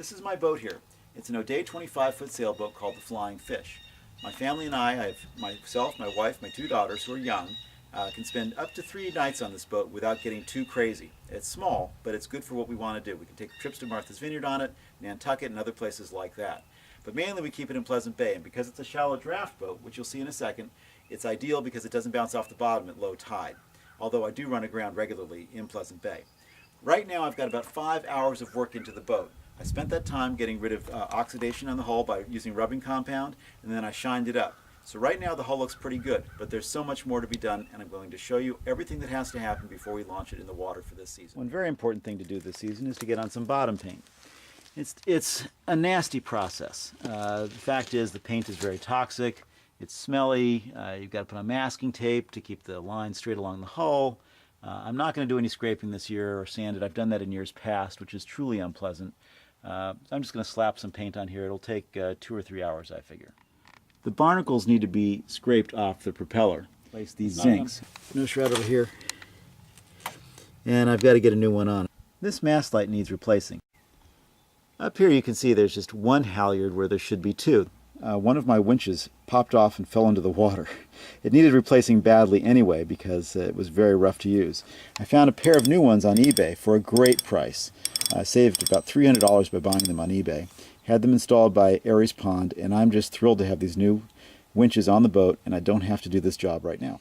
This is my boat here. It's an O'Day 25-foot sailboat called the Flying Fish. My family and I have myself, my wife, my two daughters who are young, can spend up to 3 nights on this boat without getting too crazy. It's small, but it's good for what we want to do. We can take trips to Martha's Vineyard on it, Nantucket, and other places like that. But mainly we keep it in Pleasant Bay, and because it's a shallow draft boat, which you'll see in a second, it's ideal because it doesn't bounce off the bottom at low tide, although I do run aground regularly in Pleasant Bay. Right now I've got about 5 hours of work into the boat. I spent that time getting rid of oxidation on the hull by using rubbing compound, and then I shined it up. So right now the hull looks pretty good, but there's so much more to be done, and I'm going to show you everything that has to happen before we launch it in the water for this season. One very important thing to do this season is to get on some bottom paint. It's a nasty process. The fact is the paint is very toxic, it's smelly, you've got to put on masking tape to keep the line straight along the hull. I'm not going to do any scraping this year or sand it. I've done that in years past, which is truly unpleasant. So I'm just going to slap some paint on here. It'll take 2 or 3 hours, I figure. The barnacles need to be scraped off the propeller. Place these zincs. No shroud over here. And I've got to get a new one on. This mast light needs replacing. Up here you can see there's just one halyard where there should be 2. One of my winches popped off and fell into the water. It needed replacing badly anyway because it was very rough to use. I found a pair of new ones on eBay for a great price. I saved about $300 by buying them on eBay. Had them installed by Aries Pond, and I'm just thrilled to have these new winches on the boat, and I don't have to do this job right now.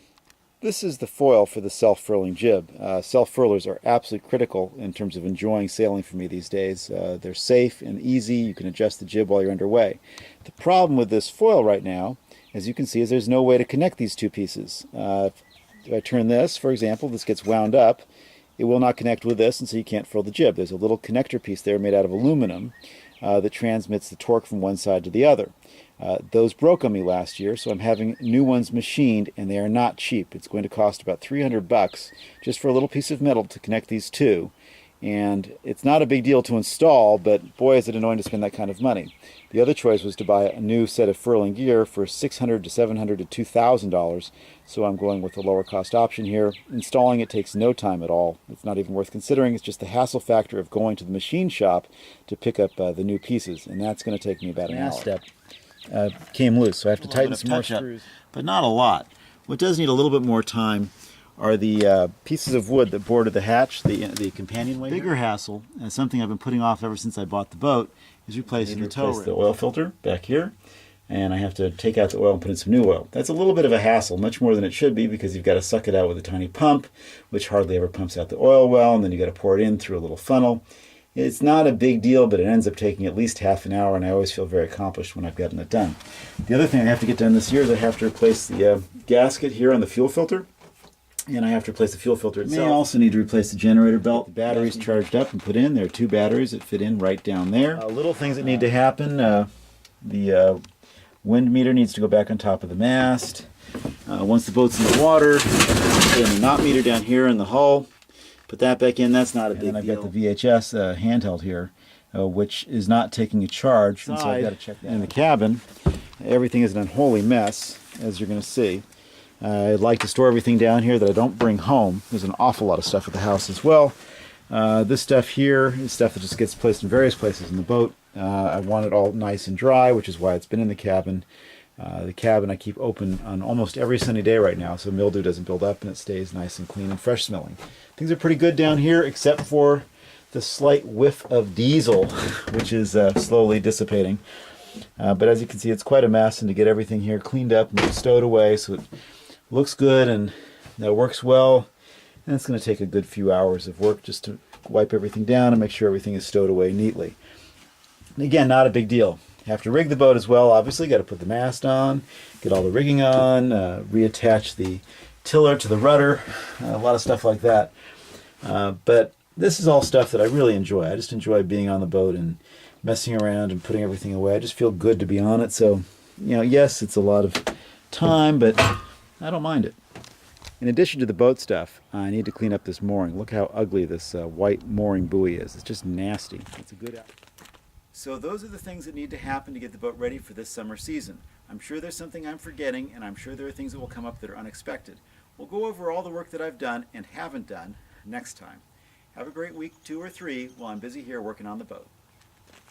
This is the foil for the self-furling jib. Self-furlers are absolutely critical in terms of enjoying sailing for me these days. They're safe and easy. You can adjust the jib while you're underway. The problem with this foil right now, as you can see, is there's no way to connect these two pieces. If I turn this, for example, this gets wound up. It will not connect with this, and so you can't furl the jib. There's a little connector piece there made out of aluminum that transmits the torque from one side to the other. Those broke on me last year, so I'm having new ones machined, and they are not cheap. It's going to cost about $300 just for a little piece of metal to connect these two. And it's not a big deal to install, but boy is it annoying to spend that kind of money. The other choice was to buy a new set of furling gear for $600 to $700 to $2,000, so I'm going with the lower cost option here. Installing it takes no time at all. It's not even worth considering. It's just the hassle factor of going to the machine shop to pick up the new pieces, and that's going to take me about an hour. Step came loose, so I have to tighten some more screws. But not a lot. What does need a little bit more time are the pieces of wood that border the hatch, the companionway. Bigger hassle, and something I've been putting off ever since I bought the boat, is replacing the tow rail. The oil filter back here, and I have to take out the oil and put in some new oil. That's a little bit of a hassle, much more than it should be, because you've got to suck it out with a tiny pump, which hardly ever pumps out the oil well, and then you've got to pour it in through a little funnel. It's not a big deal, but it ends up taking at least half an hour, and I always feel very accomplished when I've gotten it done. The other thing I have to get done this year is I have to replace the gasket here on the fuel filter, and I have to replace the fuel filter itself. I also need to replace the generator belt. The battery's charged up and put in. There are 2 batteries that fit in right down there. Little things that need to happen. The wind meter needs to go back on top of the mast. Once the boat's in the water, put in the knot meter down here in the hull. Put that back in. That's not a big deal. I've got the VHS handheld here, which is not taking a charge. And so I've got to check that out. In the cabin, everything is an unholy mess, as you're going to see. I'd like to store everything down here that I don't bring home. There's an awful lot of stuff at the house as well. This stuff here is stuff that just gets placed in various places in the boat. I want it all nice and dry, which is why it's been in the cabin. The cabin I keep open on almost every sunny day right now, so mildew doesn't build up and it stays nice and clean and fresh smelling. Things are pretty good down here, except for the slight whiff of diesel, which is slowly dissipating. But as you can see, it's quite a mess, and to get everything here cleaned up and stowed away so it looks good and works well, and it's going to take a good few hours of work just to wipe everything down and make sure everything is stowed away neatly. And again, not a big deal. You have to rig the boat as well. Obviously, got to put the mast on, get all the rigging on, reattach the tiller to the rudder, a lot of stuff like that. But this is all stuff that I really enjoy. I just enjoy being on the boat and messing around and putting everything away. I just feel good to be on it. So, yes, it's a lot of time, but I don't mind it. In addition to the boat stuff, I need to clean up this mooring. Look how ugly this white mooring buoy is. It's just nasty. It's a good. So those are the things that need to happen to get the boat ready for this summer season. I'm sure there's something I'm forgetting, and I'm sure there are things that will come up that are unexpected. We'll go over all the work that I've done and haven't done next time. Have a great week, 2 or 3, while I'm busy here working on the boat.